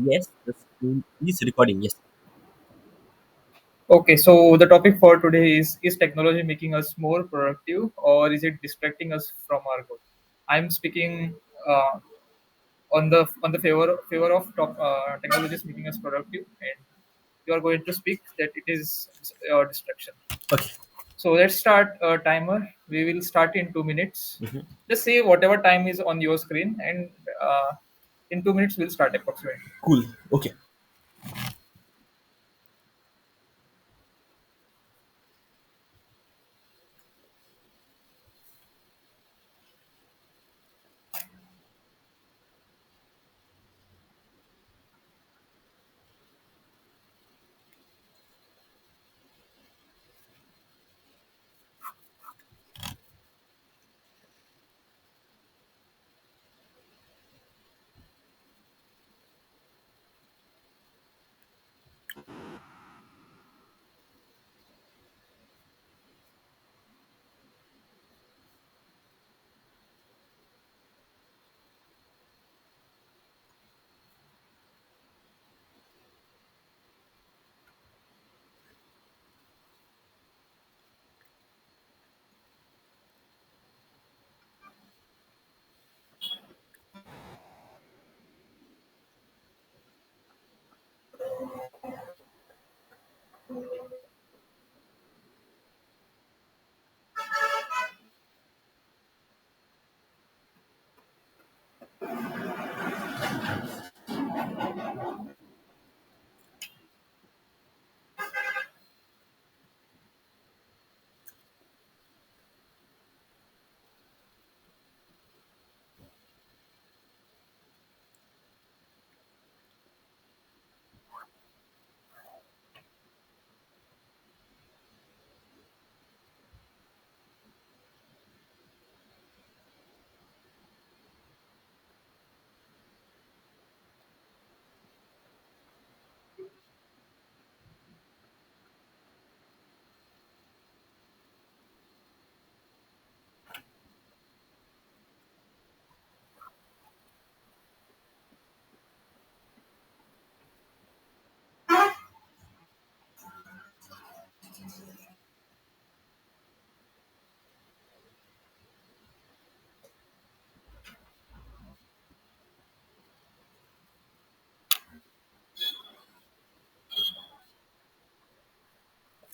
Yes, the screen is recording. Yes. Okay, so the topic for today is technology making us more productive or is it distracting us from our goal? I'm speaking uh, on the favor of technology is making us productive, and you are going to speak that it is distraction. Okay. So let's start a timer. We will start in 2 minutes. Mhm. Just say whatever time is on your screen, and in 2 minutes we'll start approximately. Cool. Okay.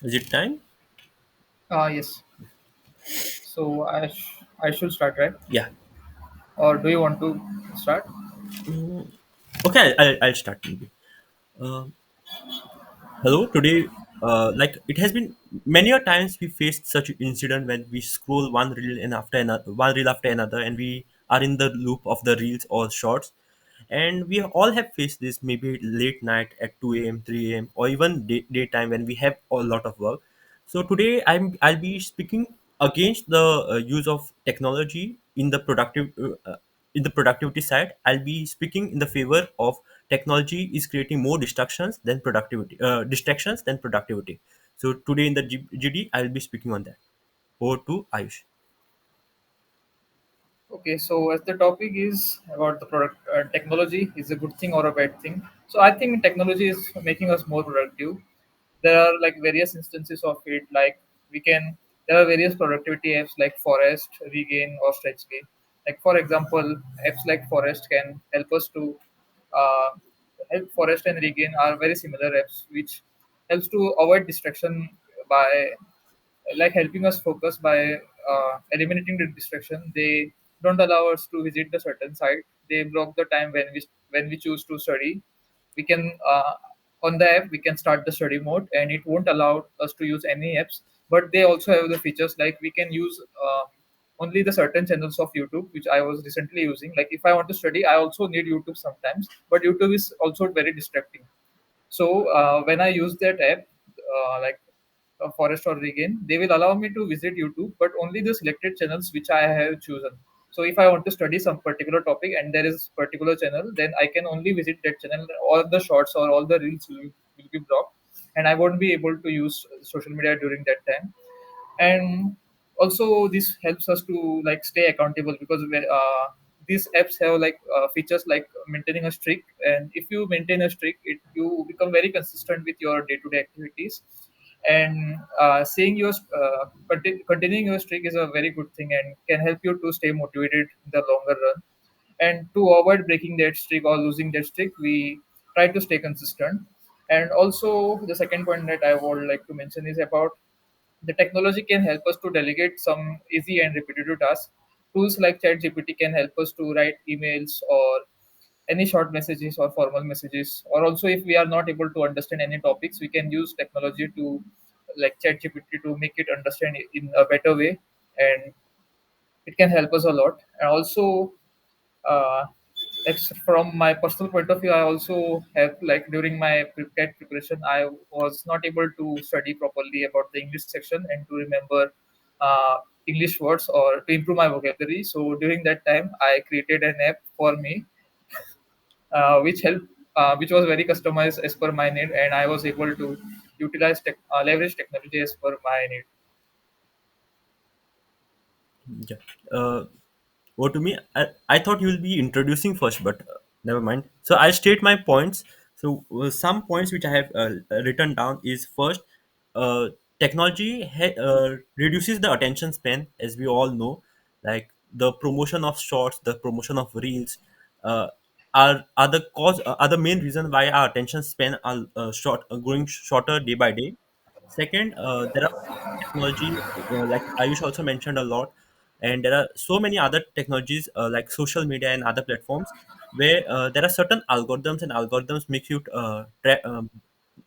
Is it time? Yes. So I should start, right? Yeah. Or do you want to start? Mm, okay. I'll start maybe. Uh, Hello. Today, like it has been many a times we faced such incident when we scroll one reel after another, and we are in the loop of the reels or shorts. And we all have faced this maybe late night at 2 a.m., 3 a.m., or even daytime when we have a lot of work. So today I'll be speaking against the use of technology in the productivity side. I'll be speaking in the favor of technology is creating more distractions than productivity. So today in the GD, I'll be speaking on that. Over to Ayush. Okay, so as the topic is about the product technology is a good thing or a bad thing. So I think technology is making us more productive. There are like various instances of it. Like we can there are various productivity apps like Forest, Regain, or StretchGain. Like for example, apps like Forest can help us to uh, help Forest and Regain are very similar apps which helps to avoid distraction by like helping us focus by eliminating the distraction. They don't allow us to visit the certain site. They block the time when we choose to study. We can on the app we can start the study mode, and it won't allow us to use any apps. But they also have the features like we can use only the certain channels of YouTube, which I was recently using. Like if I want to study, I also need YouTube sometimes, but YouTube is also very distracting. So when I use that app, like Forest or Regain, they will allow me to visit YouTube, but only the selected channels which I have chosen. So if I want to study some particular topic and there is particular channel, then I can only visit that channel. All the shorts or all the reels will be blocked, and I won't be able to use social media during that time. And also this helps us to like stay accountable because these apps have like features like maintaining a streak, and if you maintain a streak, you become very consistent with your day-to-day activities. And seeing your continuing your streak is a very good thing and can help you to stay motivated in the longer run. And to avoid breaking that streak or losing that streak, we try to stay consistent. And also, the second point that I would like to mention is about the technology can help us to delegate some easy and repetitive tasks. Tools like ChatGPT can help us to write emails or any short messages or formal messages. Or also, if we are not able to understand any topics, we can use technology to like ChatGPT to make it understand in a better way, and it can help us a lot. And also, uh, from my personal point of view, I also have like during my CAT preparation, I was not able to study properly about the English section and to remember English words or to improve my vocabulary. So during that time, I created an app for me, which helped, which was very customized as per my need, and I was able to leverage technology as per my need. Yeah. Over to me. I thought you will be introducing first, but never mind. So I'll state my points. So some points which I have written down is first, uh, technology reduces the attention span, as we all know. Like the promotion of shorts, the promotion of reels, uh, are the cause are the main reason why our attention span are growing shorter day by day. Second, there are technology like Ayush also mentioned a lot, and there are so many other technologies like social media and other platforms where there are certain algorithms, and algorithms make you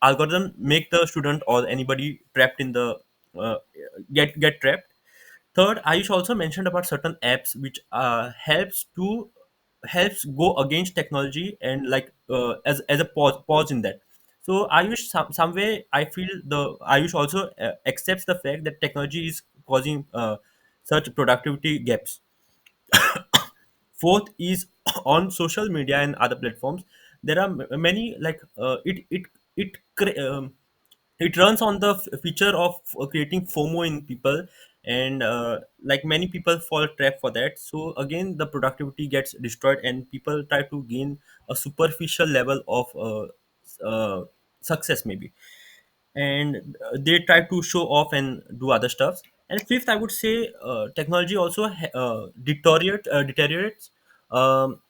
algorithm make the student or anybody trapped in the uh, get trapped. Third, Ayush also mentioned about certain apps which helps go against technology and like as a pause in that. So Ayush, some way I feel the Ayush also accepts the fact that technology is causing such productivity gaps. Fourth is on social media and other platforms. There are many like it it runs on the feature of creating FOMO in people, and like many people fall trap for that. So again, the productivity gets destroyed, and people try to gain a superficial level of success maybe, and they try to show off and do other stuff. And fifth, I would say technology also deteriorates um,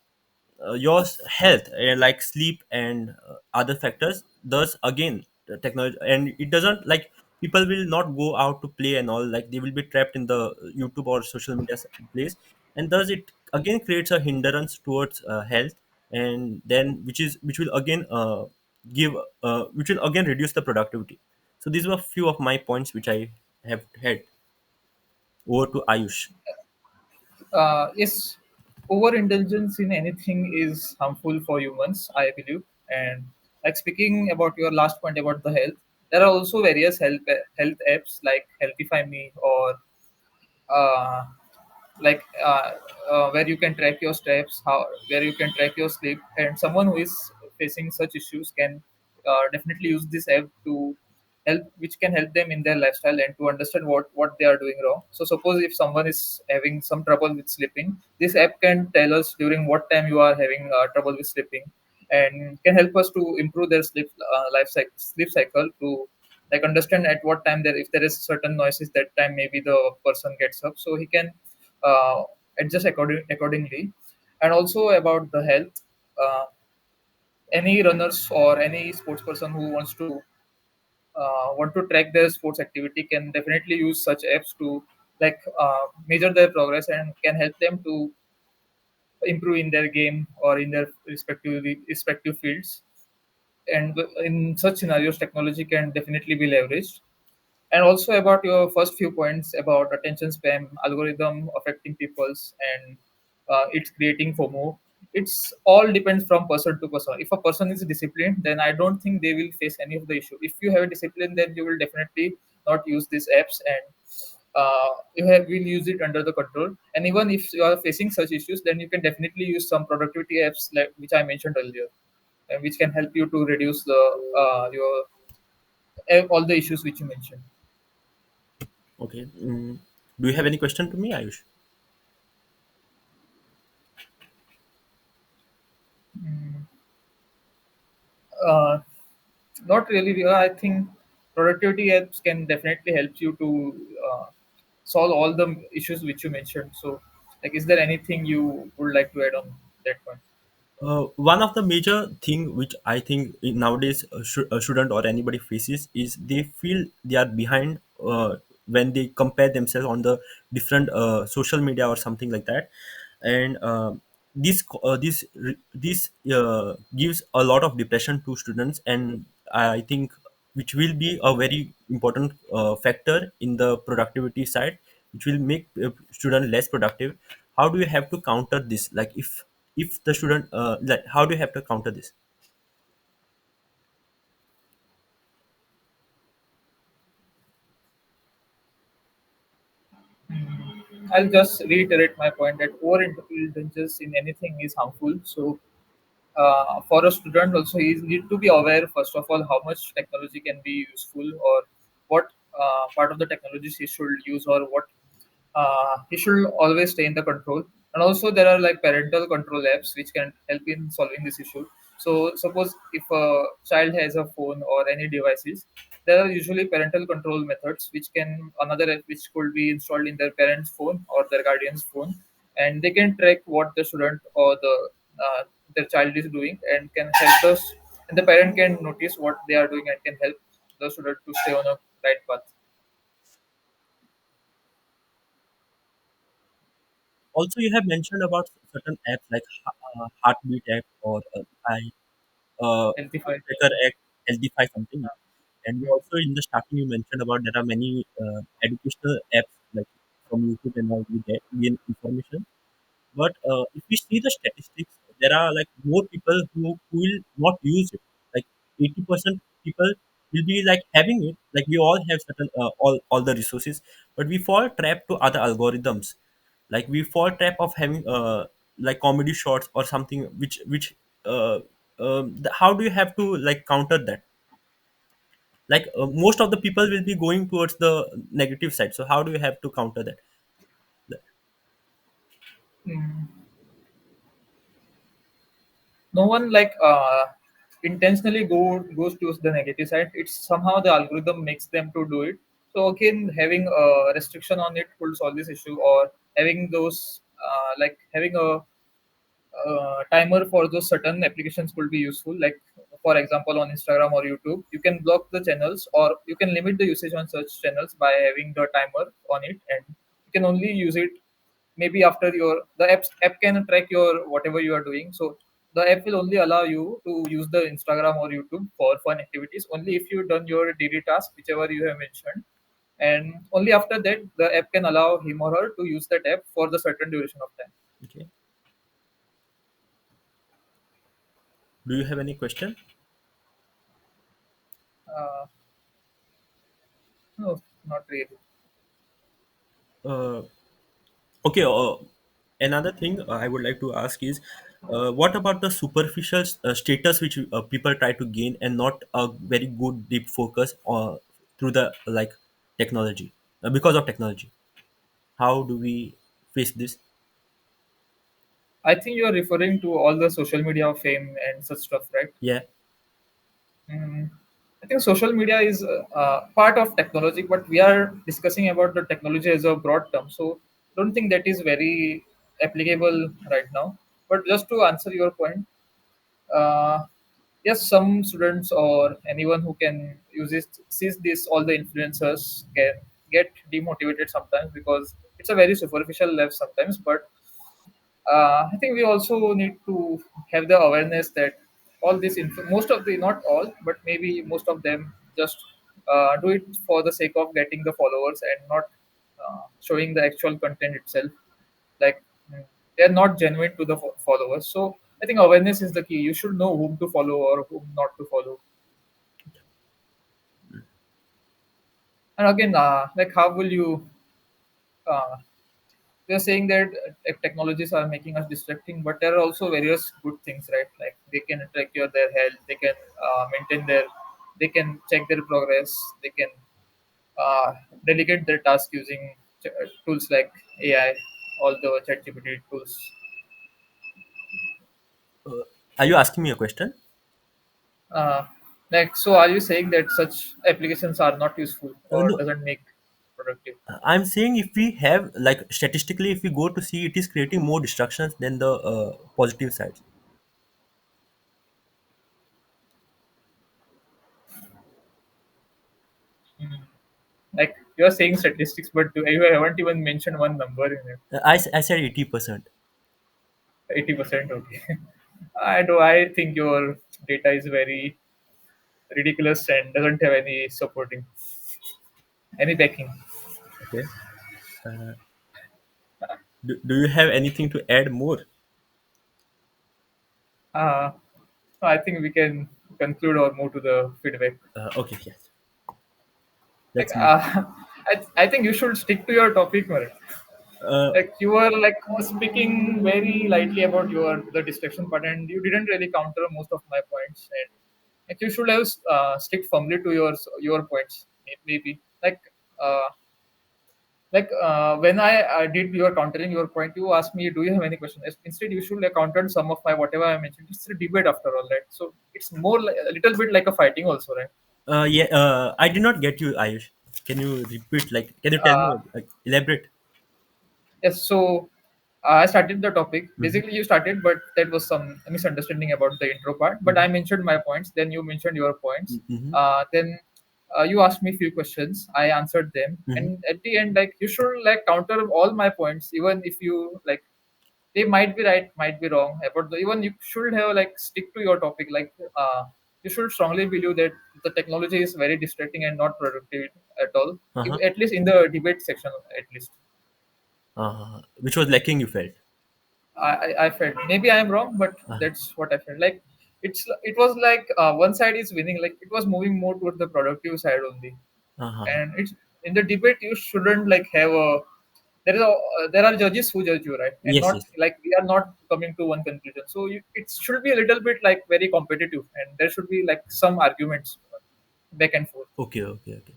your health, like sleep and other factors. Thus again, the technology, and it doesn't like people will not go out to play and all, like they will be trapped in the YouTube or social media place, and thus it again creates a hindrance towards health, and then which will again give which will again reduce the productivity. So these were few of my points which I have had. Over to Ayush. Yes, overindulgence in anything is harmful for humans, I believe. And like speaking about your last point about the health, there are also various health apps like Healthify Me or uh, like where you can track your steps, how where you can track your sleep, and someone who is facing such issues can definitely use this app to help, which can help them in their lifestyle and to understand what they are doing wrong. So suppose if someone is having some trouble with sleeping, this app can tell us during what time you are having trouble with sleeping, and can help us to improve their sleep cycle to like understand at what time there, if there is certain noises that time maybe the person gets up, so he can uh, adjust accordingly. And also about the health, any runners or any sports person who want to track their sports activity can definitely use such apps to like measure their progress and can help them to improve in their game or in their respective fields. And in such scenarios, technology can definitely be leveraged. And also about your first few points about attention spam algorithm affecting people's and it's creating FOMO. It's all depends from person to person. If a person is disciplined, then I don't think they will face any of the issue. If you have a discipline, then you will definitely not use these apps, and will use it under the control. And even if you are facing such issues, then you can definitely use some productivity apps like which I mentioned earlier, and which can help you to reduce the your all the issues which you mentioned. Okay. Do you have any question to me, Ayush? Uh, Not really. I think productivity apps can definitely help you to solve all the issues which you mentioned. So, like, is there anything you would like to add on that point? One of the major thing which I think nowadays a student or anybody faces is they feel they are behind when they compare themselves on the different social media or something like that, and this gives a lot of depression to students, and I think which will be a very important factor in the productivity side, which will make student less productive. How do you have to counter this? Like if the student like how do you have to counter this? I'll just reiterate my point that overindulgence in anything is harmful. So, for a student also, he need to be aware first of all how much technology can be useful, or what part of the technologies he should use, or what he should always stay in the control. And also there are like parental control apps which can help in solving this issue. So suppose if a child has a phone or any devices, there are usually parental control methods which can another app which could be installed in their parents phone or their guardian's phone, and they can track what the student or uh, their child is doing, and can help us, and the parent can notice what they are doing and can help the student to stay on a right path. Also, you have mentioned about certain apps like heartbeat app or I Healthify. tracker app, healthify something. And you also in the starting you mentioned about there are many educational apps like from YouTube and all we get gain information. But if we see the statistics, there are like more people who will not use it. Like 80% people will be like having it. Like we all have certain all the resources, but we fall trap to other algorithms. Like we fall trap of having like comedy shorts or something which uh, how do you have to like counter that? Like most of the people will be going towards the negative side. So how do you have to counter that? Hmm. No one like intentionally goes to the negative side. It's somehow the algorithm makes them to do it. So again, having a restriction on it could solve this issue, or having those like having a timer for those certain applications could be useful. Like for example, on Instagram or YouTube, you can block the channels, or you can limit the usage on such channels by having the timer on it, and you can only use it maybe after your the app can track your whatever you are doing. So the app will only allow you to use the Instagram or YouTube for fun activities only if you've done your daily task, whichever you have mentioned, and only after that the app can allow him or her to use that app for the certain duration of time. Okay. Do you have any question? uh, no, not really. Uh, okay. Another thing I would like to ask is, what about the superficial status which people try to gain and not a very good deep focus through the like technology because of technology? How do we face this? I think you are referring to all the social media fame and such stuff, right? Yeah. Mm, I think social media is part of technology, but we are discussing about the technology as a broad term. So don't think that is very applicable right now. But just to answer your point, uh, yes, some students or anyone who can use it sees this, all the influencers can get demotivated sometimes because it's a very superficial level sometimes. But I think we also need to have the awareness that all this, most of the, not all, but maybe most of them just do it for the sake of getting the followers and not showing the actual content itself. Like they're not genuine to the followers. So I think awareness is the key. You should know whom to follow or whom not to follow. And again, like how will you uh, we are saying that technologies are making us distracting, but there are also various good things, right? Like they can track your their health, they can maintain their, they can check their progress, they can uh, delegate their task using tools like AI, all the ChatGPT tools. Uh, are you asking me a question? Uh, like, so are you saying that such applications are not useful or No, doesn't make productive? I'm saying if we have like statistically, if we go to see, it is creating more distractions than the positive sides. Like you're saying statistics, but you haven't even mentioned one number in it. I said 80%. 80%. Okay. I do. I think your data is very ridiculous and doesn't have any supporting, any backing. Okay. Uh, do you have anything to add more? Uh, I think we can conclude or move to the feedback. Okay, yes. Like, Let's move. I think you should stick to your topic, Maran. Uh, Like you were like speaking very lightly about your the distraction part, and you didn't really counter most of my points. And like you should have stick firmly to your points. Maybe uh, when I did your countering your point, you asked me, "Do you have any question?" Instead, you should like counter some of my whatever I mentioned. It's a debate after all, right? So it's more like a little bit like a fighting also, right? yeah, I did not get you, Ayush. Can you repeat? Like, can you tell Uh, me? Elaborate. Yes, so I started the topic. Mm-hmm. Basically, you started, but that was some misunderstanding about the intro part. But I Mm-hmm. mentioned my points, then you mentioned your points. Mm-hmm. Then you asked me few questions. I answered them, Mm-hmm. and at the end, like you should like counter all my points, even if you like they might be right, might be wrong. About the even you should have like stick to your topic. You should strongly believe that the technology is very distracting and not productive at all. Uh-huh. At least in the debate section, at least. Which was lacking, you felt. I felt maybe I am wrong, but Uh-huh. that's what I felt. Like it was like one side is winning. Like it was moving more towards the productive side only. Uh-huh. And it's in the debate you shouldn't like have a there are judges who judge you, right, and Yes, not yes. like we are not coming to one conclusion. So it should be a little bit like very competitive, and there should be like some arguments back and forth. Okay, okay, okay.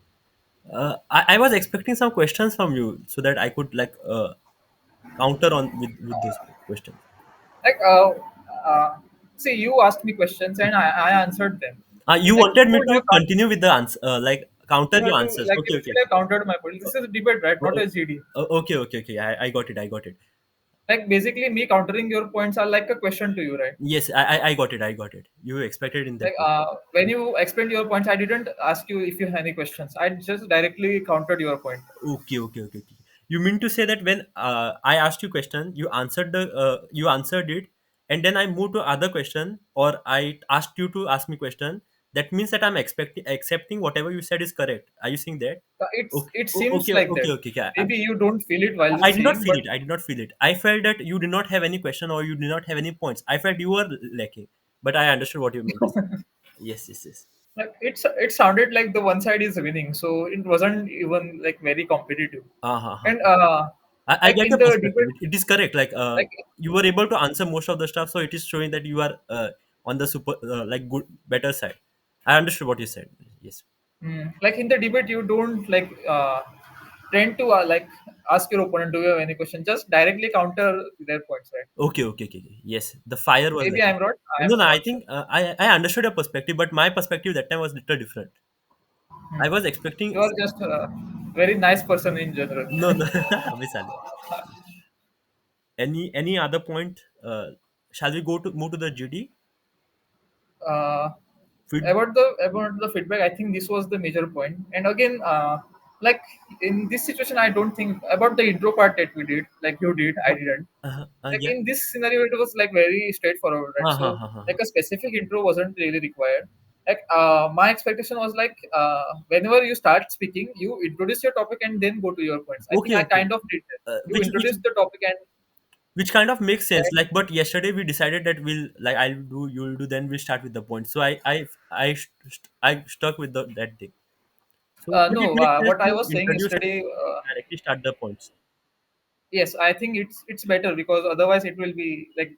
I was expecting some questions from you so that I could like counter on with those questions. Like see, you asked me questions and I answered them. You Like wanted you me could to have continue with the answer, like counter you have your to answers. like Okay, you okay, should have countered my point. This is a debate, right? Not oh, a GD. okay, okay, okay. I got it. I got it. Like basically, me countering your points are like a question to you, right? Yes, I got it. I got it. You expected in Like that way. when you explained your points, I didn't ask you if you have any questions. I just directly countered your point. Okay, okay, okay, okay. You mean to say that when I asked you question, you answered it, and then I moved to other question, or I asked you to ask me question. That means that I'm expecting accepting whatever you said is correct. Are you saying that? Okay, It seems okay, like okay, that. okay. Okay. Maybe you don't feel it while I did not saying, feel but it. I did not feel it. I felt that you did not have any question or you did not have any points. I felt you were lacking, but I understood what you meant to say. Yes, yes, yes. like it sounded like the one side is winning, so it wasn't even like very competitive. Uh-huh. And I like get in the the perspective. debate, It is correct. Like like you were able to answer most of the stuff, so it is showing that you are on the super like good better side. I understood what you said. Yes. like in the debate, you don't like tend to like ask your opponent, "Do you have any question?" Just directly counter their points, right? Okay. Okay. Okay. Okay. Yes. The fire was Maybe like. I'm not. No, I'm no. I not sure. think I understood your perspective, but my perspective that time was little different. I was expecting. You are just a very nice person in general. No, no. Miss Ali. Any other point? Shall we go to move to the GD? uh, Feed. about the feedback, I think this was the major point. And again, like in this situation, I don't think about the intro part that we did, like you did, I didn't. Like Yeah. in this scenario, it was like very straightforward, right? Uh-huh, So uh-huh, like a specific intro wasn't really required. Like my expectation was like whenever you start speaking, you introduce your topic and then go to your points. I think okay, I okay. kind of did that. You Which introduced the topic and kind of makes sense. then Like, but yesterday we decided that we'll like I'll do, you'll do, then we start with the point. So I stuck with that thing. So but it no, makes sense what I to was saying introduce and yesterday. directly start the points. Yes, I think it's better because otherwise it will be like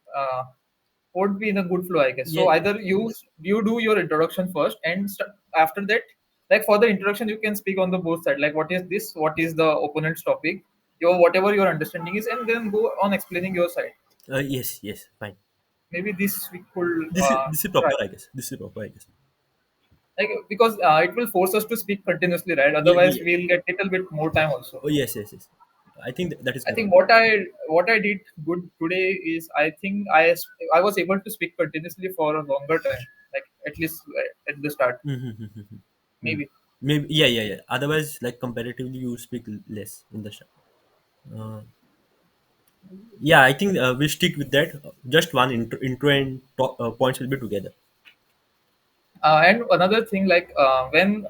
won't be in a good flow, I guess. Yeah. So either you do your introduction first, and after that, like for the introduction, you can speak on the both side. Like what is this? What is the opponent's topic? Your whatever your understanding is, and then go on explaining your side. Yes, yes, fine. Maybe this we could This is try. proper, I guess. This is proper, I guess. like because it will force us to speak continuously, right? Yeah, Otherwise yeah. we'll get little bit more time also. Oh, yes, yes, yes. I think that is I correct. think what I did good today is I think I was able to speak continuously for a longer time, like at least at the start, Mm-hmm. maybe. Maybe, yeah, yeah, yeah. Otherwise, like comparatively, you speak less in the show. Uh, yeah, I think we stick with that. Just one intro and points will be together. And another thing, like when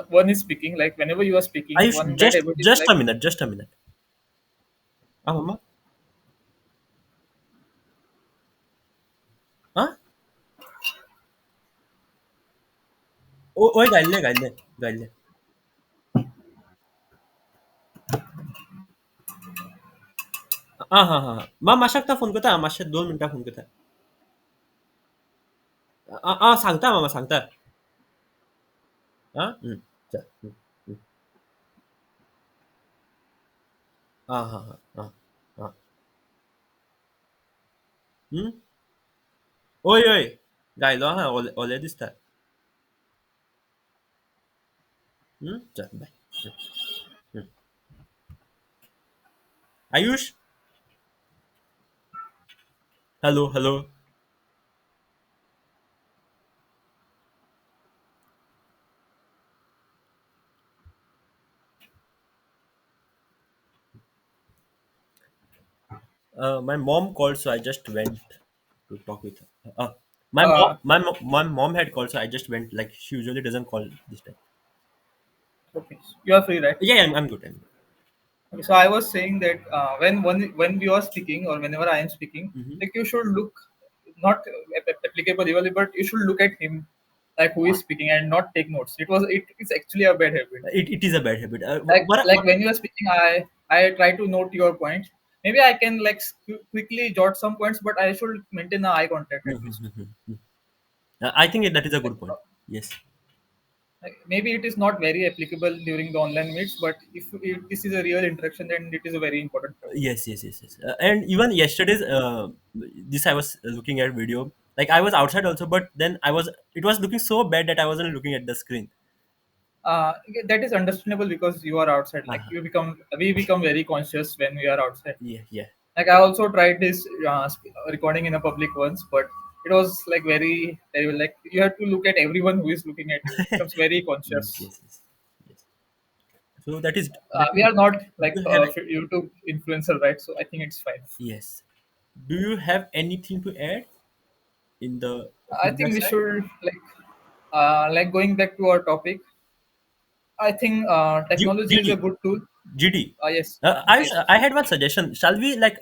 one is speaking, like whenever you are speaking, Ayush, one bad just habit is just like a minute, just a minute. Ah, mama. Huh? Oh, oh, gaille, gaille, gaille. Ah, ha, ha. Ma, mashak phone ko ta, mashak 2 minute phone ko ta. Ah, ah, सांगता मामा सांगता. Ah, चल. हम्म. Ah, ha, ha, ah, ah. Hmm? Oi, oi. Gailo ha, ole दिसता. चल, bye. Hmm. Ayush, hello, hello. My mom called, so I just went to talk with her. uh, My mom had called, so I just went. Like she usually doesn't call this time. okay, you are free, right? Yeah, I'm good. I'm good. Okay, so I was saying that when you are speaking or whenever I am speaking, Hmm. like you should look not applicable equally, but you should look at him, like who is speaking, and not take notes. It's actually a bad habit. It is a bad habit. Like when you are speaking, I try to note your point. Maybe I can like quickly jot some points, but I should maintain a eye contact at least. I think that is a good point. Yes, Like, maybe it is not very applicable during the online meets, but if this is a real interaction, then it is a very important point. yes, yes, yes, yes. And even yesterday's this I was looking at video. Like I was outside also, but then I was. It was looking so bad that I wasn't looking at the screen. That is understandable because you are outside. Like Uh, we become very conscious when we are outside. yeah, yeah. Like I also tried this recording in a public once, but it was like very terrible. Like you have to look at everyone who is looking at you. It becomes very Yes, conscious. yes, yes, yes. So that We is. are not Do like you have? YouTube influencer, right? So I think it's fine. Yes. Do you have anything to add in the I think feedback we side? should like going back to our topic. I think technology is a GD, good tool. GD. Yes, Ayush, yes, yes. I had one suggestion. Shall we like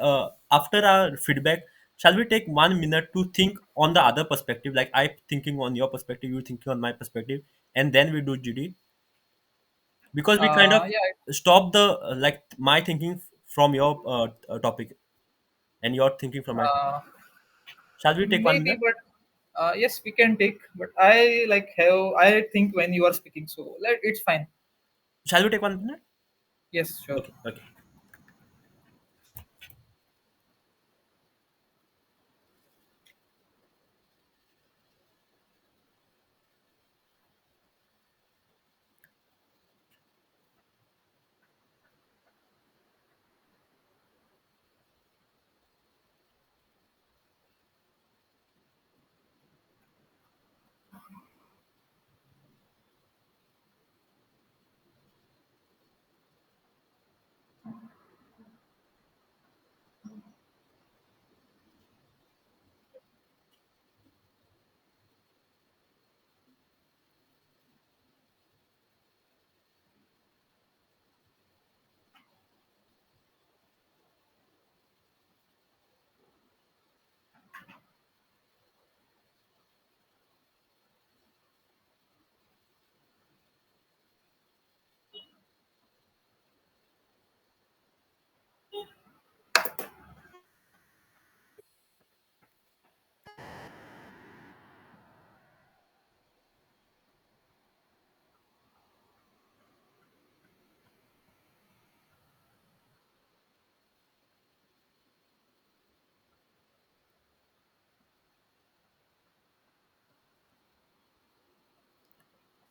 after our feedback, shall we take 1 minute to think on the other perspective? Like I thinking on your perspective, you thinking on my perspective, and then we do GD because we kind of Yeah, stop the like my thinking from your topic and your thinking from my topic. uh, Shall we take one maybe, minute? but yes, we can take. But I think when you are speaking, so like it's fine. Shall we take 1 minute? Yes, sure. Okay, okay.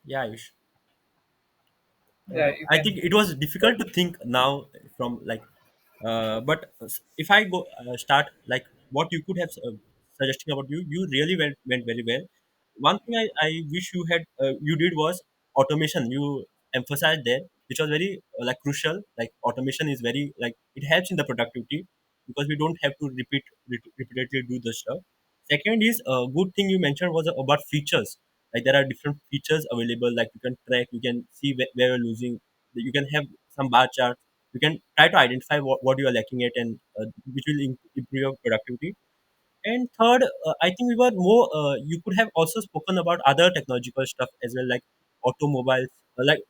Yeah, Ayush. Yeah, you I think can. it was difficult to think now from like, but if I go start like what you could have suggesting about you really went very well. One thing I wish you had you did was automation. You emphasized there, which was very like crucial. Like automation is very like it helps in the productivity because we don't have to repeatedly do the stuff. Second is a good thing you mentioned was about features. Like there are different features available. Like you can track, you can see where you're losing. You can have some bar charts. You can try to identify what you are lacking at, and which will improve your productivity. And third, I think we were more. You could have also spoken about other technological stuff as well, like automobiles, like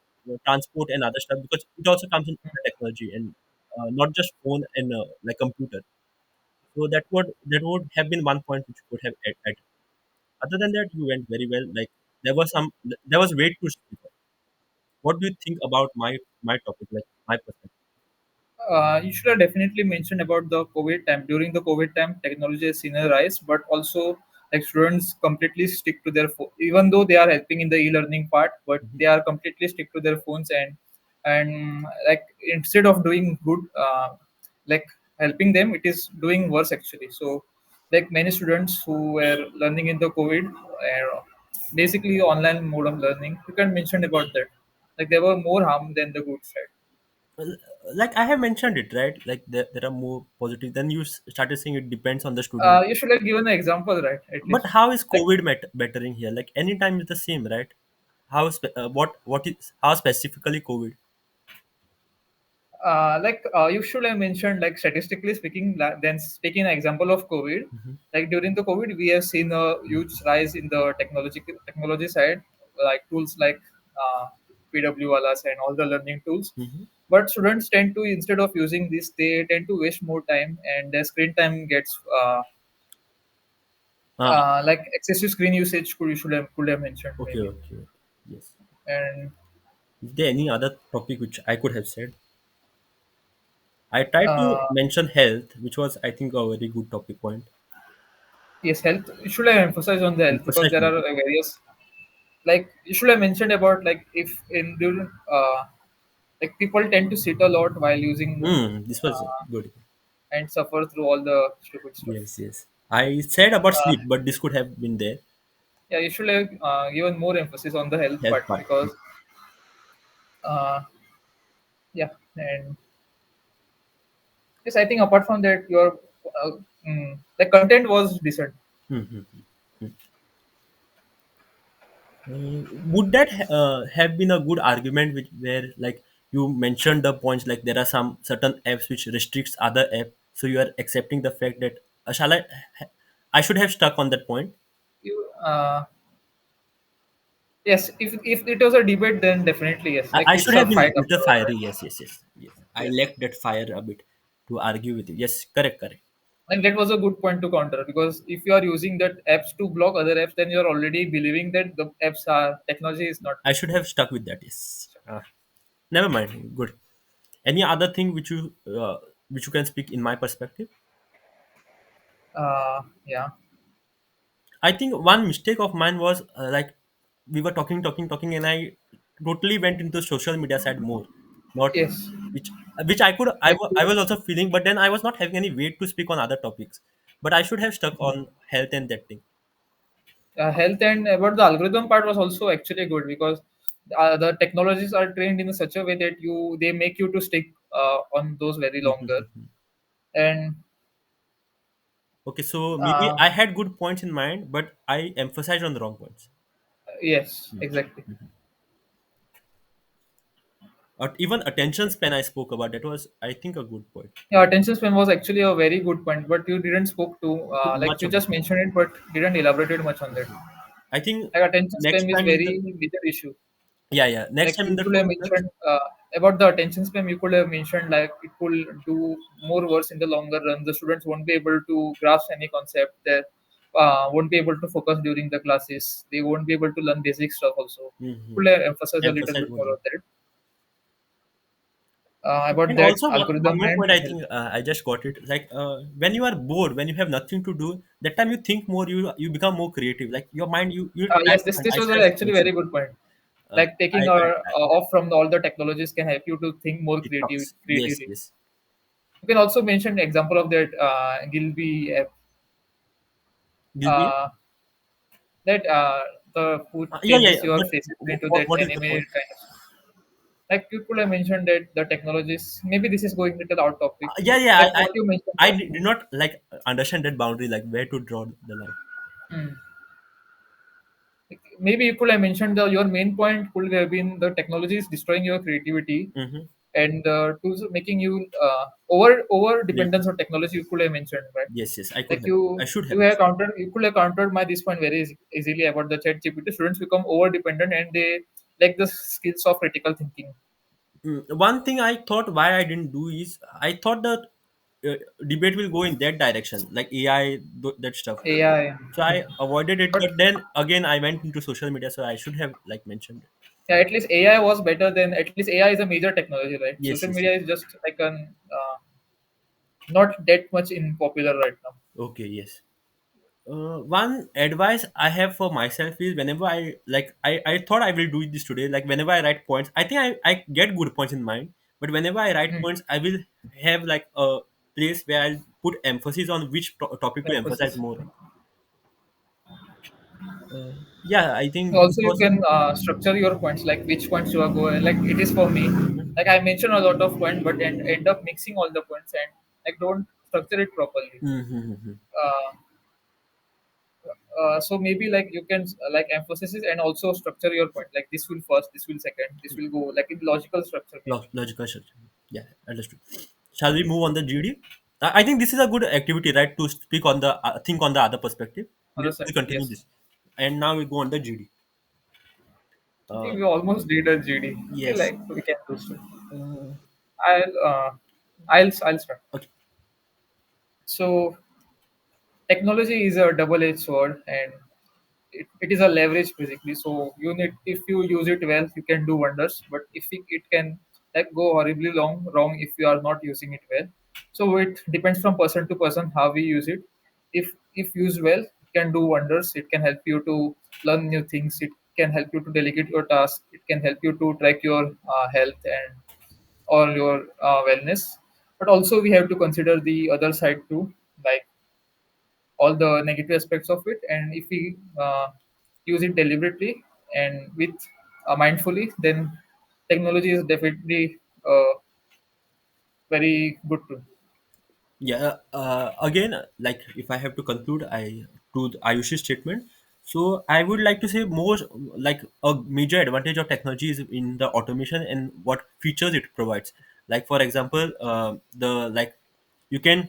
transport and other stuff, because it also comes in under technology and not just phone and like computer. So that would have been one point which you could have added. Other than that, you went very well. Like there was way to speak of. What do you think about my topic, like my perspective? You should have definitely mentioned about the COVID time. During the COVID time, technology has seen a rise, but also like students completely stick to their phone, even though they are helping in the e-learning part, but Mhm. they are completely stick to their phones and like instead of doing good, like helping them, it is doing worse actually. So like many students who were learning in the COVID, basically online mode of learning, you can mention about that. Like there were more harm than the good side. Well, like I have mentioned it, right? Like there are more positive. Then you started saying it depends on the student. You should have given an example, right? At But least, how is like, COVID bettering here? Like anytime it's the same, right? What is how specifically COVID? you should have mentioned, like, statistically speaking, then taking an example of COVID. Like during the COVID, we have seen a huge rise in the technology side, like tools like PW Walas and all the learning tools. Hmm. But students tend to, instead of using this, they tend to waste more time, and their screen time gets Ah, like excessive screen usage. Could have mentioned okay, maybe. okay, okay. Yes. And Is there any other topic which I could have said? I tried to uh, mention health, which was I think a very good topic point. yes, health. You should have emphasized on the health because Emphasize there on are that. various, like you should have mentioned about, like, if in during like people tend to sit a lot while using This was good. and suffer through all the stupid stuff. Yes, yes. I said about Uh, sleep, but this could have been there. yeah, you should have given more emphasis on the health Health part part. because uh, yeah, and yes, I think apart from that, your uh, the content was decent. Mm-hmm. Would that have been a good argument where like you mentioned the points like there are some certain apps which restricts other app, so you are accepting the fact that shall I should have stuck on that point. You yes, if it was a debate, then definitely yes. Like I it's should a have been fight little after all, fiery. right? Yes, yes, yes, yes. I Yes. lacked that fire a bit to argue with you. Yes, correct, correct. And that was a good point to counter because if you are using that apps to block other apps, then you're already believing that the apps are technology is not I should good. have stuck with that. Yes. Never mind. Good. Any other thing which you can speak in my perspective? Yeah. I think one mistake of mine was like we were talking, and I totally went into social media side more, not Yes. which which I could Like I was also feeling, but then I was not having any weight to speak on other topics. But I should have stuck on health and that thing. health and about the algorithm part was also actually good because the technologies are trained in such a way that they make you to stick on those very longer. And Okay, so maybe uh, I had good points in mind, but I emphasized on the wrong points. yes, exactly. Or even attention span I spoke about that was I think a good point. Yeah, attention span was actually a very good point, but you didn't spoke to like Much you of it. just mentioned it, but didn't elaborate much on that. I think Like attention next span is time in the very major issue. yeah, yeah, next Like time in you the could have podcast. mentioned about the attention span. You could have mentioned like it could do more worse in the longer run. The students won't be able to grasp any concept. They won't be able to focus during the classes. They won't be able to learn basic stuff. Also, Mm-hmm. could have emphasized a little Emphasize bit more more on on that about and that also one algorithm more and point I health. think I just got it like when you are bored when you have nothing to do that time you think more you become more creative like your mind you try Yes, to this was fantasize actually things very good point. Like taking off from all the technologies can help you to think more TikToks. Yes, creatively. yes. You can also mention the example of that Gilby app, Gilby? uh, that the who Yeah, yeah, changes yeah. your But faces into that what is the anime point? kind of. Like you could have mentioned that the technologies. Maybe this is going little out topic. Yeah, yeah. Like what you mentioned I that. did not like understand that boundary, like where to draw the line. Hmm. Like, maybe you could have mentioned your main point could have been the technology is destroying your creativity Mm-hmm. and tools are making you over Like, dependence on technology. You could have mentioned, right? yes, yes. I could Like have. I should you have. have countered you could have countered my this point very easily about the chat GPT. Students become over dependent and they lack the skills of critical thinking. One thing I thought why I didn't do is I thought that uh, debate will go in that direction, like AI, that stuff. AI. So I avoided it, But but then again I went into social media, so I should have like mentioned it. yeah, at least AI was better than at least AI is a major technology, right? Yes, Social yes, media yes. is just like an not that much in popular right now. Okay, yes. One advice I have for myself is whenever I thought I will do this today. Like whenever I write points, I think I get good points in mind. But whenever I write Hmm. points, I will have like a place where I'll put emphasis on which topic to emphasize Emphasis. more on. Yeah, I think this Also, you was. can structure your points like which points you are going. Like it is for me. Mhm. Like I mention a lot of points, but end up mixing all the points and like don't structure it properly. Mhm. Uh, so maybe like you can like emphasis and also structure your point. Like this will first, this will second, this will go like in logical structure maybe. Logical structure. Yeah, understood. Shall we move on the GD? I think this is a good activity, right? To speak on the think on the other perspective. Other We side, continue yes. this, and now we go on the GD. I think Uh, we almost did a GD. Okay, yes. like we can do so. Uh, I'll uh, I'll start. okay. So technology is a double-edged sword, and it is a leverage basically. So you need if you use it well, you can do wonders. But if it can like go horribly wrong if you are not using it well. So it depends from person to person how we use it. If used well, it can do wonders. It can help you to learn new things. It can help you to delegate your task. It can help you to track your health and or your wellness. But also we have to consider the other side too, like all the negative aspects of it. And if we use it deliberately and with mindfully, then technology is definitely very good too. Yeah. Again, like if I have to conclude, to the Ayush's statement. So I would like to say more like a major advantage of technology is in the automation and what features it provides. Like for example, the like you can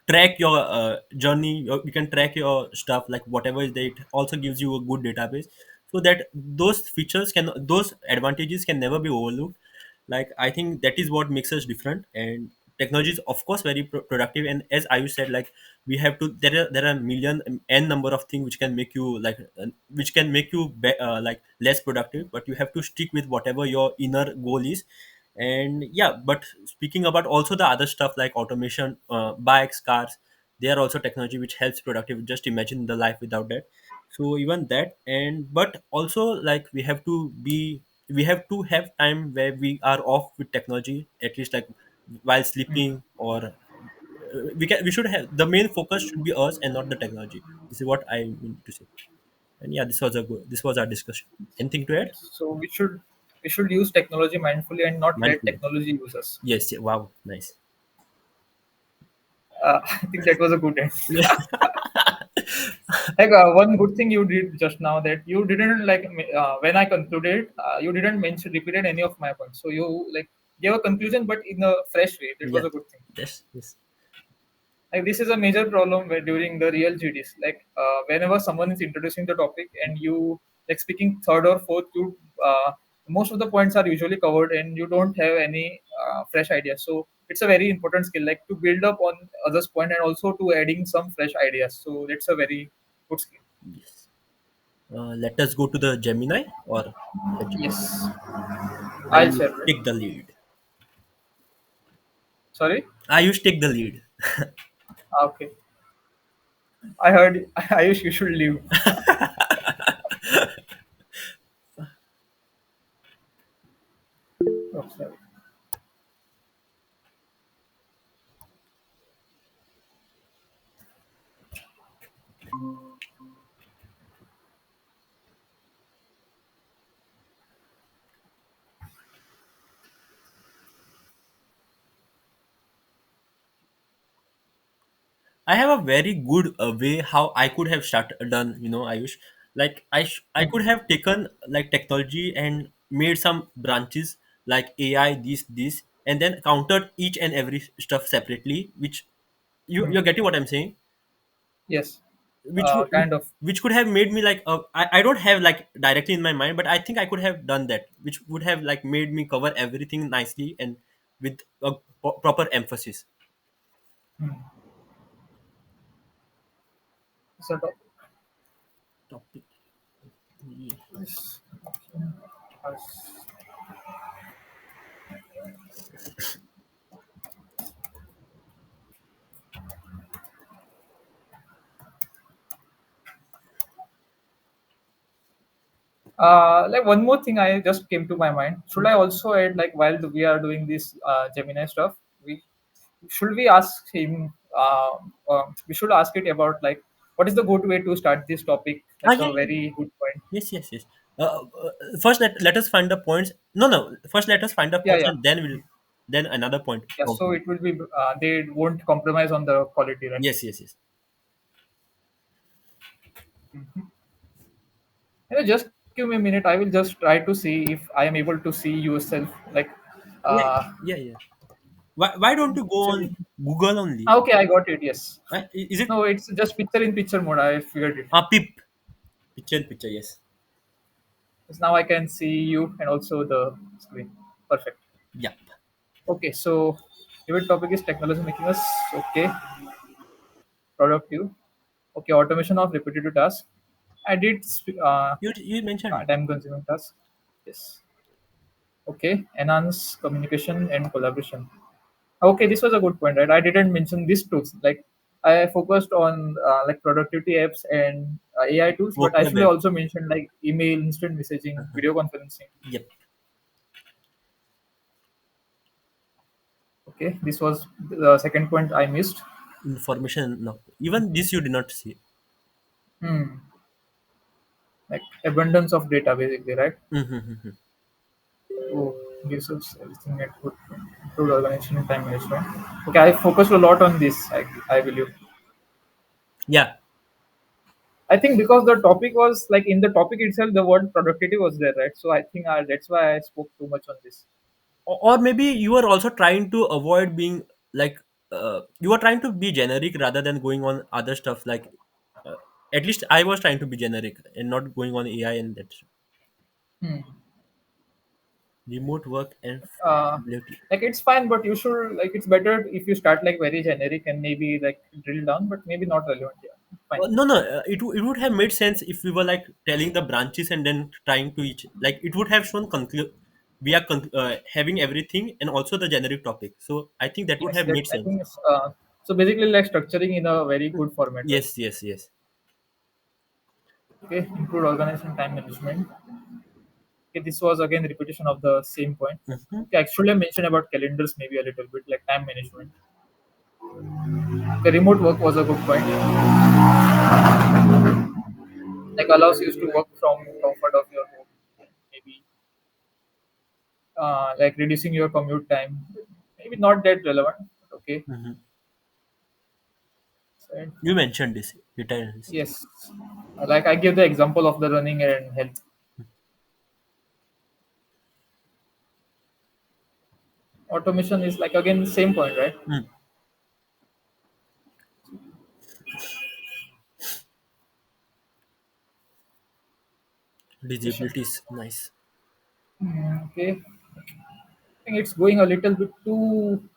track your journey, you can track your stuff, like whatever is there. It also gives you a good database, so that those advantages can never be overlooked. Like I think that is what makes us different. And technology is of course very productive, and as Ayush said, like we have to there are million n number of things which can make you like which can make you like less productive, but you have to stick with whatever your inner goal is. And yeah, but speaking about also the other stuff like automation, bikes, cars, they are also technology which helps productive. Just imagine the life without that. So even that, and but also like we have to have time where we are off with technology, at least like while sleeping, or we should have the main focus should be us and not the technology. This is what I mean to say. And yeah, this was our discussion. Anything to add? Yes. So we should use technology mindfully and not let Mindfully. technology use us. Yes, yeah, wow, nice. I think that was a good end. Like one good thing you did just now that you didn't like when I concluded, you didn't mention repeated any of my points. So you like gave a conclusion, but in a fresh way. That was Yeah. a good thing. Yes. Yes. Like this is a major problem where during the real GDs. Like whenever someone is introducing the topic and you like speaking third or fourth, you most of the points are usually covered and you don't have any fresh ideas. So it's a very important skill, like to build up on others' point and also to adding some fresh ideas. So that's a very good skill. Yes. Let us go to the Gemini or ChatGPT. Yes, I I'll used share to it. take the lead. Sorry. I used to take the lead. Okay. I heard. I wish you should leave. I have a very good way how I could have done. Ayush, like I Hmm. could have taken like technology and made some branches like AI, this, and then countered each and every stuff separately. Which Hmm. you're getting what I'm saying? Yes, Which would kind of. which could have made me like I don't have like directly in my mind, but I think I could have done that, which would have like made me cover everything nicely and with a proper emphasis. Hmm. Sort of. Topic. Yeah. Yes. Like one more thing I just came to my mind. Should I also add, like, while we are doing this Gemini stuff, we should we ask him? We should ask it about, like, what is the good way to start this topic? Ah, That's yeah, a yeah. very good point. Yes, yes, yes. First, let us find the points. No, no. First, let us find the Yeah, points, yeah, and then another point. yeah. So it will be. They won't compromise on the quality, right? Yes, yes, yes. Just give me a minute. I will just try to see if I am able to see yourself. Like, Yeah, uh, yeah, yeah. Why don't you go on actually, Google only? okay, I got it. Yes. Is it No, it's just picture in picture mode. I figured it. PIP? Picture in picture. Yes. Because now I can see you and also the screen. Perfect. Yep. Okay, so your topic is technology making us okay productive. Okay, automation of repetitive tasks. I did You mentioned. time consuming tasks. Yes. Okay, enhance communication and collaboration. Okay, this was a good point, right? I didn't mention these tools. Like I focused on like productivity apps and AI tools, but I Vocab should web. also mention like email, instant messaging, video conferencing. Yep. Okay, this was the second point I missed. Information. No. Even this you did not see. Hmm. Like abundance of data, basically, right? Mm-hmm. Oh, gives us everything at good improved organization and time management. Okay, I focused a lot on this. I believe. Yeah. I think because the topic was like in the topic itself, the word productivity was there, right? So I think that's why I spoke too much on this. Or maybe you are also trying to avoid being like you are trying to be generic rather than going on other stuff like uh, at least I was trying to be generic and not going on AI and that stuff. Hmm. Remote work and Uh, flexibility. like it's fine, but you should like it's better if you start like very generic and maybe like drill down, but maybe not relevant. Yeah, fine. No, no, it would have made sense if we were like telling the branches and then trying to each like it would have shown we are having everything and also the generic topic, so I think that would Yes, have that made I sense. think it's, so. Basically, like structuring in a very good format, right? Yes, yes, yes. Okay, improved organization time management. Okay, this was again repetition of the same point. Hmm. Okay, actually, I mentioned about calendars maybe a little bit like time management. Okay, remote work was a good point. Like allows you to work from comfort of your home. Maybe like reducing your commute time. Maybe not that relevant. But okay. Hmm. So, You mentioned this retirement. yes. Like I give the example of the running and health. Automation is like again same point, right? Mm. Automation. Disability is nice. Okay. I think it's going a little bit too.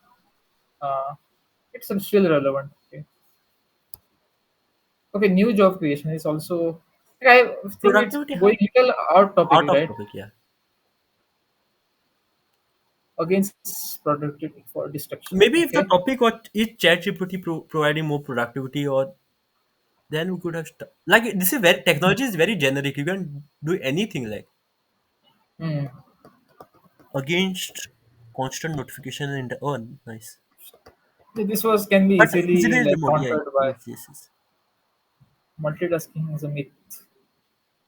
Uh, it's still relevant. Okay. Okay. New job creation is also. I think it's Productivity, huh? going little out topic, Out of right? topic, yeah. Against productivity for distraction. Maybe if the Okay. topic was is ChatGPT providing more productivity, or then we could have like this is very technology is very generic. You can do anything like Hmm. against constant notification and oh nice. This was can be But easily easily like remote, yeah. countered by. Yes, yes, yes. Multitasking is a myth.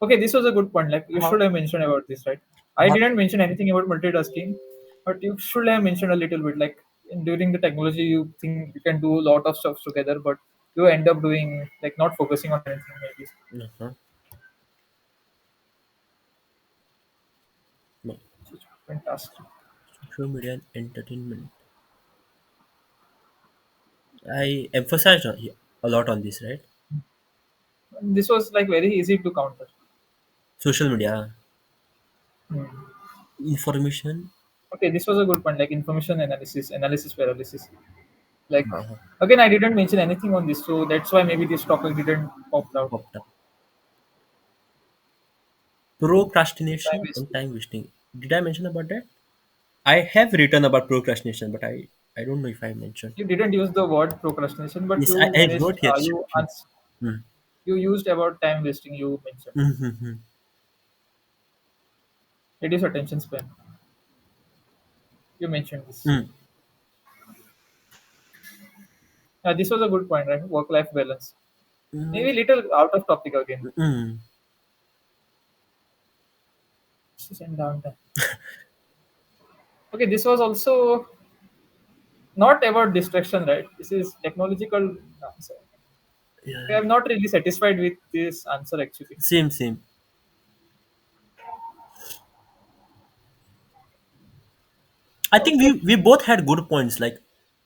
Okay, this was a good point. Like you Uh-huh. should have mentioned about this, right? I Uh-huh. didn't mention anything about multitasking, but you should have mentioned a little bit. Like during the technology, you think you can do a lot of stuff together, but you end up doing like not focusing on anything. Maybe Uh-huh. No. such different tasks. Social media and entertainment. I emphasized a lot on this, right? This was like very easy to counter. Social media, Hmm. information. Okay, this was a good point. Like information analysis, analysis paralysis. Like Uh-huh. again, I didn't mention anything on this, so that's why maybe this topic didn't pop out. Popped up. Time Procrastination and wasting. time wasting. Did I mention about that? I have written about procrastination, but I don't know if I mentioned. You didn't use the word procrastination, but Yes, you I managed. wrote here. Mm. You used about time wasting. You mentioned Mm-hmm. reduce attention span. You mentioned this. Mm. This was a good point, right? Work life balance. Mm. Maybe little out of topic again. Mm. And downtime. Okay, this was also not about distraction, right? This is technological answer. Okay, Yeah. I'm not really satisfied with this answer actually. Same, same. I think we Okay. we both had good points, like,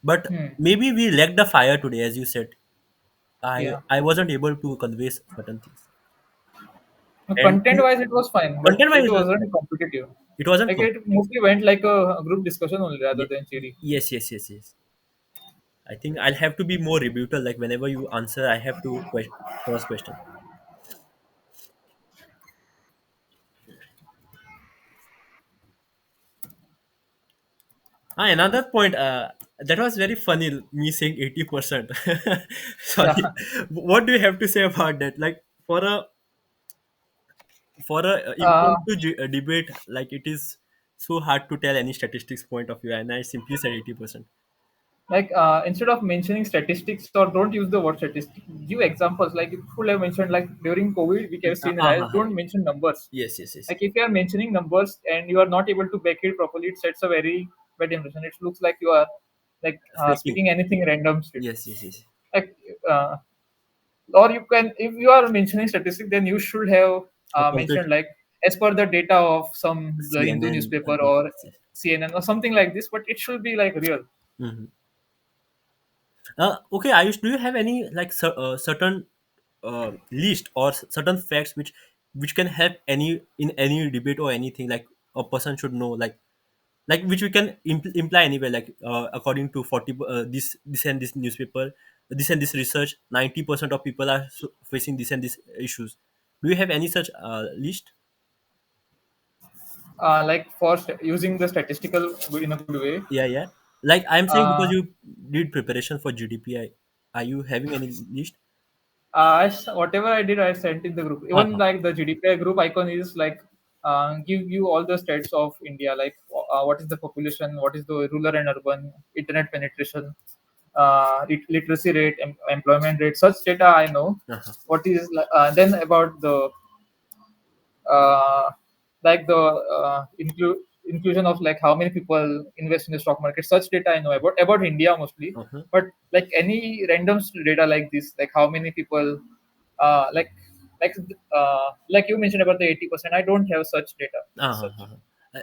but Hmm. maybe we lacked the fire today, as you said. I Yeah. I wasn't able to convey certain things, and Content wise, it was fine, but content it wise, wasn't competitive. it wasn't Like it competitive. mostly went like a group discussion only rather Ye- than theory. yes, yes, yes, yes. I think I'll have to be more rebuttal. Like whenever you answer, I have to cross question. Another point. That was very funny. Me saying 80%. Sorry. Yeah. What do you have to say about that? Like for a Uh, impromptu debate, like it is so hard to tell any statistics point of view, and I simply said 80%. like instead of mentioning statistics or don't use the word statistics, give examples. Like if you have mentioned like during COVID, we have seen rise. Don't mention numbers. Yes, yes, yes. Like if you are mentioning numbers and you are not able to back it properly, it sets a very bad impression. It looks like you are like Faking. speaking anything random shit. Yes, yes, yes. Like uh, or you can, if you are mentioning statistics, then you should have A mentioned concrete like as per the data of some the Hindu CNN. newspaper Yes, or yes, yes. CNN or something like this, but it should be like real. Mhm. Okay, Ayush, do you have any like certain list or certain facts which can help any in any debate or anything, like a person should know, like which we can imply anywhere, like according to 40 this and this newspaper, this and this research, 90% of people are facing this and this issues. Do you have any such list? Like for using the statistical in a good way. Yeah, yeah. Like I'm saying, because Uh, you did preparation for GDPI, are you having any list? Whatever I did, I sent in the group. Even Uh-huh. like the GDPR group icon is like give you all the stats of India, like what is the population, what is the rural and urban, internet penetration, literacy rate, employment rate. Such data I know. Uh-huh. What is then about the uh, like the inclusion of like how many people invest in the stock market. Such data I know about India mostly, Uh-huh. but like any random data like this, like how many people, uh, like like you mentioned about the 80%. I don't have such data as Uh-huh. such. Uh-huh. Uh,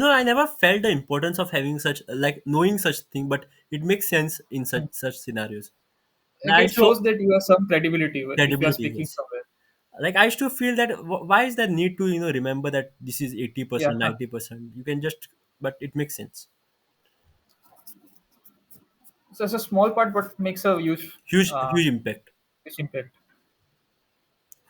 I never felt the importance of having such, like knowing such thing, but it makes sense in Hmm. such scenarios. Like I it so shows that you have some credibility if you are credibility, speaking yes. somewhere. Like I used to feel that why is there need to remember that this is Yeah, 80%, 90%. You can just, but it makes sense. so it's a small part, but makes a Huge, uh, huge impact. huge impact.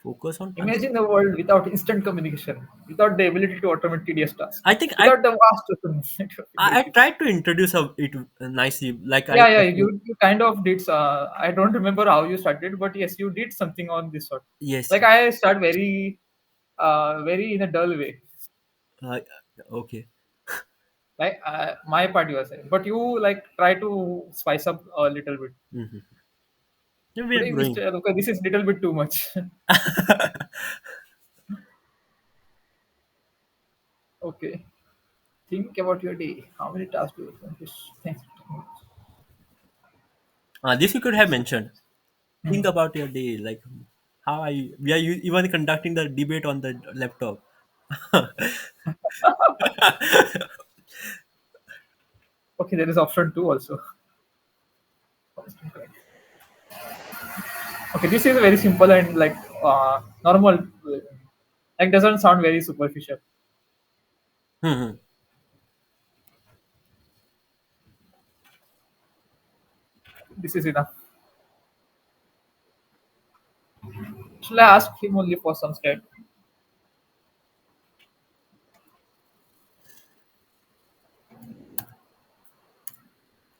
Focus on answer. Imagine a world without instant communication, without the ability to automate tedious tasks, I think I without the vast open net of I, I fingertips. tried to introduce it nicely. Like I Yeah, yeah, talked to, you kind of did. I don't remember how you started, but yes, you did something on this sort. yes. Like I start very, very in a dull way. Uh, okay. Like my part you are saying, but you like try to spice up a little bit. Mhm. Yeah, we are Today we growing. still okay. This is little bit too much. Okay. Think about your day. How many tasks do you accomplish? Thanks. This you could have mentioned. Think about your day, like how I we are even conducting the debate on the laptop. Okay, there is option two also. Okay, this is very simple and like normal. Like doesn't sound very superficial. Hmm. This is enough. Shall I ask him only for some stat?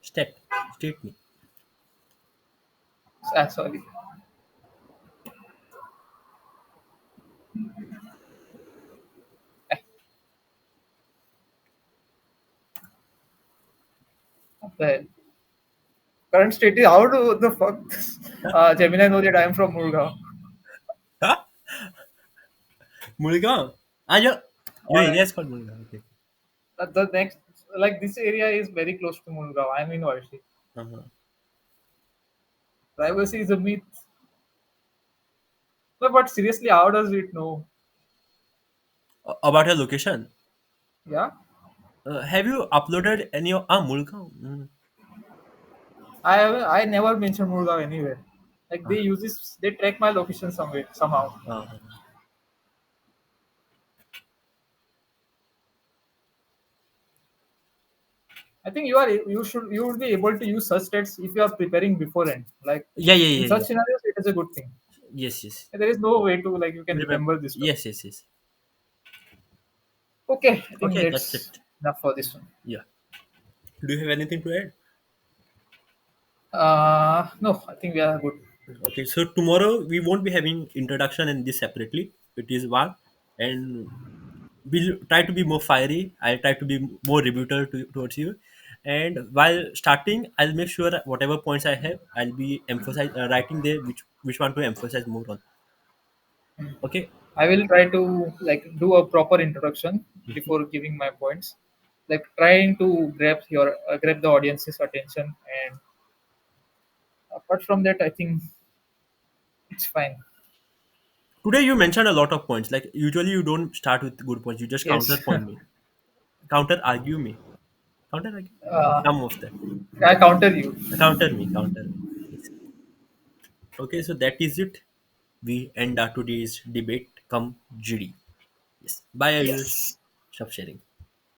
State, state me. Sorry. Eh, what the hell? Current state is how do the fuck Gemini know that I am from Murgaon? Huh? Mulgaon? Ah, your Or area is called Mulgaon. Okay. the next, like this area is very close to Murgaon. I'm in Vashi. Uh-huh. Privacy is a myth. No, but seriously, how does it know? About your location. Yeah, Have you uploaded any of Mulgaon? I never mentioned Murgaon anywhere. Like they use this, they track my location somewhere somehow. Uh, I think you would be able to use such stats if you are preparing beforehand. Like yeah, yeah, in yeah, such yeah. scenarios, it is a good thing. Yes, yes. There is no way to like you can Remember. remember this stuff. Yes, yes, yes. Okay, I think Okay, that's that's it. enough for this one. Yeah. Do you have anything to add? No, I think we are good. Okay, so tomorrow we won't be having introduction and this separately. It is one, and we'll try to be more fiery. I'll try to be more rebuttal towards you, and while starting, I'll make sure that whatever points I have, I'll be writing there which one to emphasize more on. Okay. I will try to like do a proper introduction before giving my points, like trying to grab the audience's attention. And apart from that, I think it's fine. Today you mentioned a lot of points. Like usually you don't start with good points. You just Yes, counterpoint me, counter argue me, counter argue. uh, Some of that. I counter you. Counter me, counter me. Yes. Okay, so that is it. We end our today's debate. Come GD. Yes. Bye, Ayush. Yes. Stop sharing.